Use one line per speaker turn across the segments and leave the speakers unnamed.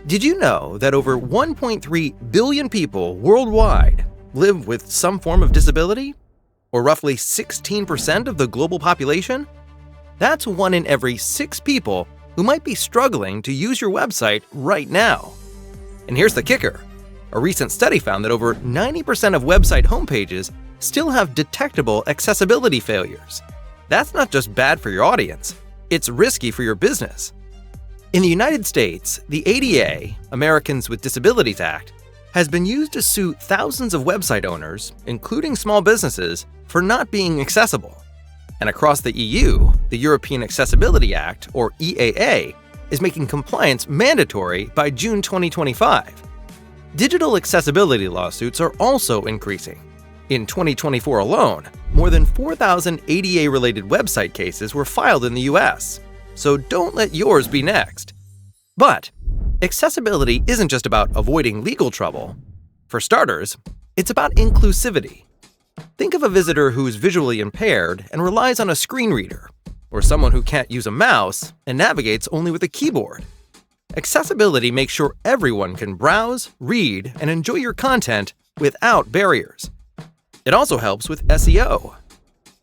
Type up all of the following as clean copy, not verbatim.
Did you know that over 1.3 billion people worldwide live with some form of disability? Or roughly 16% of the global population? That's 1 in every 6 people who might be struggling to use your website right now. And here's the kicker. A recent study found that over 90% of website homepages still have detectable accessibility failures. That's not just bad for your audience, it's risky for your business. In the United States, the ADA, Americans with Disabilities Act, has been used to sue thousands of website owners, including small businesses, for not being accessible. And across the EU, the European Accessibility Act, or EAA, is making compliance mandatory by June 2025. Digital accessibility lawsuits are also increasing. In 2024 alone, more than 4,000 ADA-related website cases were filed in the US. So don't let yours be next. But accessibility isn't just about avoiding legal trouble. For starters, it's about inclusivity. Think of a visitor who's visually impaired and relies on a screen reader, or someone who can't use a mouse and navigates only with a keyboard. Accessibility makes sure everyone can browse, read, and enjoy your content without barriers. It also helps with SEO.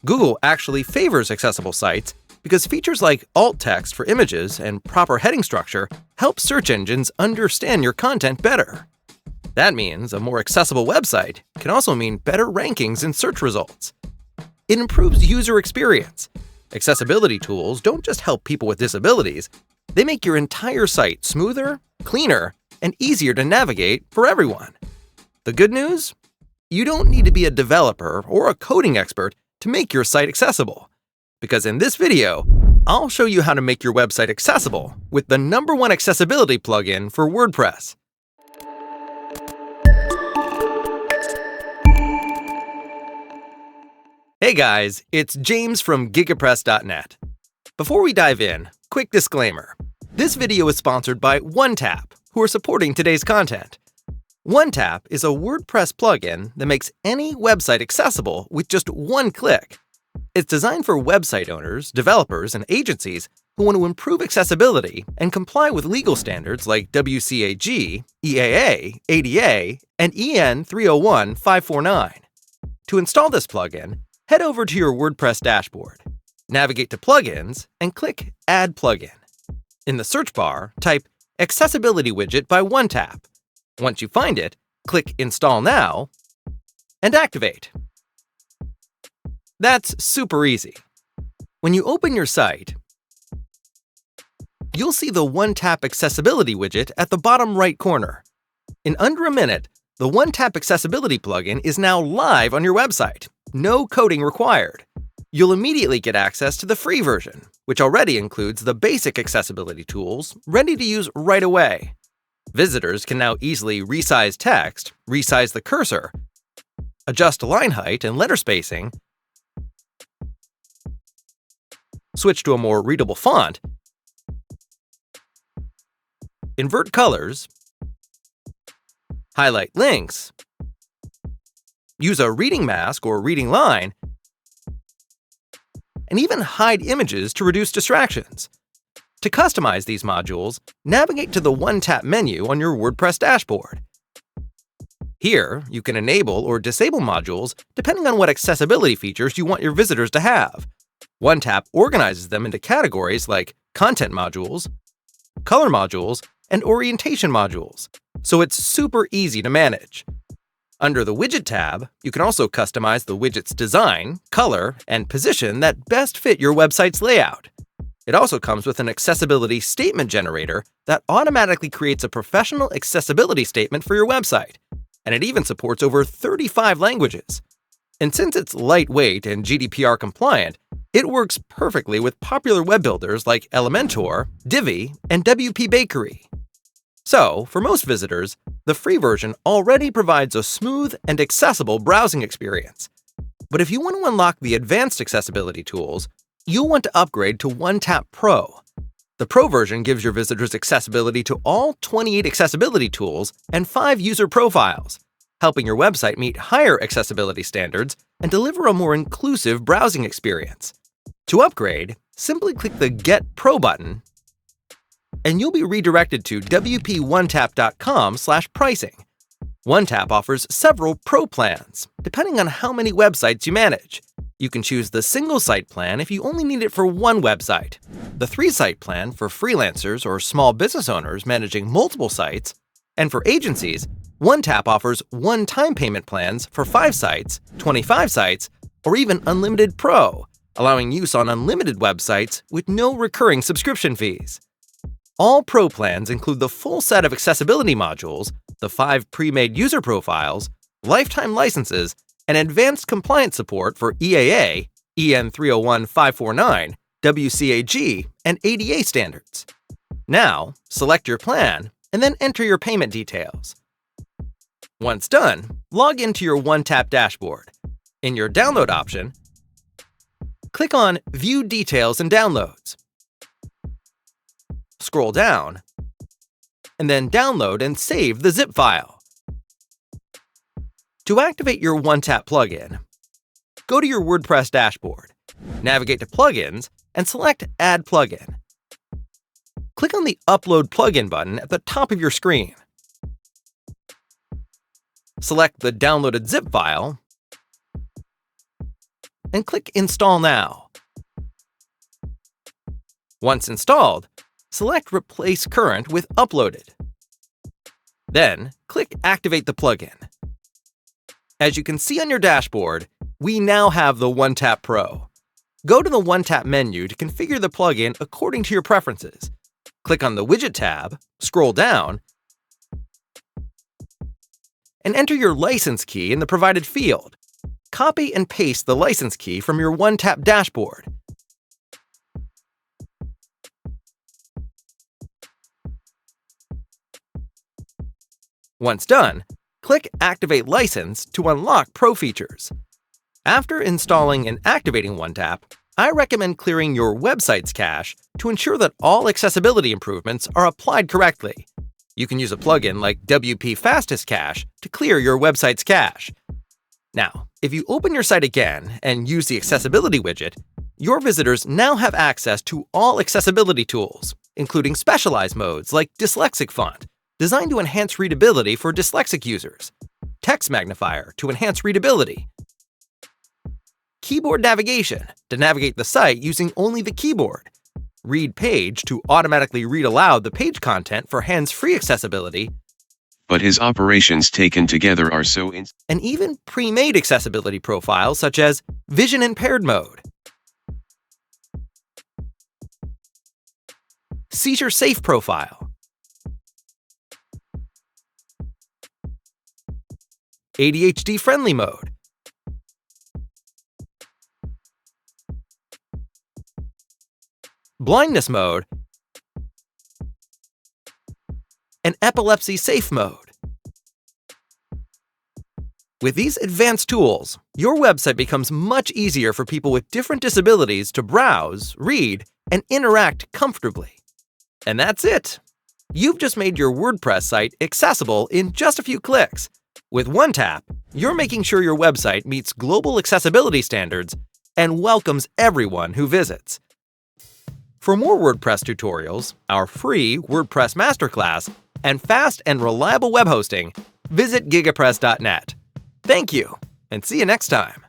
Google actually favors accessible sites because features like alt text for images and proper heading structure help search engines understand your content better. That means a more accessible website can also mean better rankings in search results. It improves user experience. Accessibility tools don't just help people with disabilities, they make your entire site smoother, cleaner, and easier to navigate for everyone. The good news? You don't need to be a developer or a coding expert to make your site accessible. Because in this video, I'll show you how to make your website accessible with the #1 accessibility plugin for WordPress. Hey guys, it's James from gigapress.net. Before we dive in, quick disclaimer. This video is sponsored by OneTap, who are supporting today's content. OneTap is a WordPress plugin that makes any website accessible with just one click. It's designed for website owners, developers, and agencies who want to improve accessibility and comply with legal standards like WCAG, EAA, ADA, and EN 301-549. To install this plugin, head over to your WordPress dashboard, navigate to Plugins, and click Add Plugin. In the search bar, type Accessibility Widget by OneTap. Once you find it, click Install Now and activate. That's super easy. When you open your site, you'll see the OneTap Accessibility widget at the bottom right corner. In under a minute, the OneTap Accessibility plugin is now live on your website. No coding required. You'll immediately get access to the free version, which already includes the basic accessibility tools ready to use right away. Visitors can now easily resize text, resize the cursor, adjust line height and letter spacing, switch to a more readable font, invert colors, highlight links, use a reading mask or reading line, and even hide images to reduce distractions. To customize these modules, navigate to the OneTap menu on your WordPress dashboard. Here, you can enable or disable modules depending on what accessibility features you want your visitors to have. OneTap organizes them into categories like content modules, color modules, and orientation modules, so it's super easy to manage. Under the Widget tab, you can also customize the widget's design, color, and position that best fit your website's layout. It also comes with an accessibility statement generator that automatically creates a professional accessibility statement for your website, and it even supports over 35 languages. And since it's lightweight and GDPR compliant, it works perfectly with popular web builders like Elementor, Divi, and WP Bakery. So, for most visitors, the free version already provides a smooth and accessible browsing experience. But if you want to unlock the advanced accessibility tools, you'll want to upgrade to OneTap Pro. The Pro version gives your visitors accessibility to all 28 accessibility tools and 5 user profiles, helping your website meet higher accessibility standards and deliver a more inclusive browsing experience. To upgrade, simply click the Get Pro button and you'll be redirected to wp1tap.com/pricing. OneTap offers several pro plans, depending on how many websites you manage. You can choose the single site plan if you only need it for one website, the 3-site plan for freelancers or small business owners managing multiple sites, and for agencies, OneTap offers one-time payment plans for 5 sites, 25 sites, or even Unlimited Pro, allowing use on unlimited websites with no recurring subscription fees. All Pro plans include the full set of accessibility modules, the 5 pre-made user profiles, lifetime licenses, and advanced compliance support for EAA, EN 301549, WCAG, and ADA standards. Now, select your plan and then enter your payment details. Once done, log into your OneTap dashboard. In your Download option, click on View Details and Downloads. Scroll down, and then download and save the zip file. To activate your OneTap plugin, go to your WordPress dashboard, navigate to Plugins, and select Add Plugin. Click on the Upload Plugin button at the top of your screen. Select the downloaded zip file, and click Install Now. Once installed, select Replace Current with Uploaded. Then, click Activate the plugin. As you can see on your dashboard, we now have the OneTap Pro. Go to the OneTap menu to configure the plugin according to your preferences. Click on the Widget tab, scroll down, and enter your license key in the provided field. Copy and paste the license key from your OneTap dashboard. Once done, click Activate License to unlock Pro features. After installing and activating OneTap, I recommend clearing your website's cache to ensure that all accessibility improvements are applied correctly. You can use a plugin like WP Fastest Cache to clear your website's cache. Now, if you open your site again and use the accessibility widget, your visitors now have access to all accessibility tools, including specialized modes like dyslexic font, designed to enhance readability for dyslexic users, text magnifier to enhance readability, keyboard navigation to navigate the site using only the keyboard, read page to automatically read aloud the page content for hands-free accessibility,
but his operations taken together are so
and even pre-made accessibility profiles such as vision impaired mode, seizure safe profile, ADHD friendly mode, blindness mode, and epilepsy safe mode. With these advanced tools, your website becomes much easier for people with different disabilities to browse, read, and interact comfortably. And that's it. You've just made your WordPress site accessible in just a few clicks. With OneTap, you're making sure your website meets global accessibility standards and welcomes everyone who visits. For more WordPress tutorials, our free WordPress Masterclass, and fast and reliable web hosting, visit gigapress.net. Thank you, and see you next time.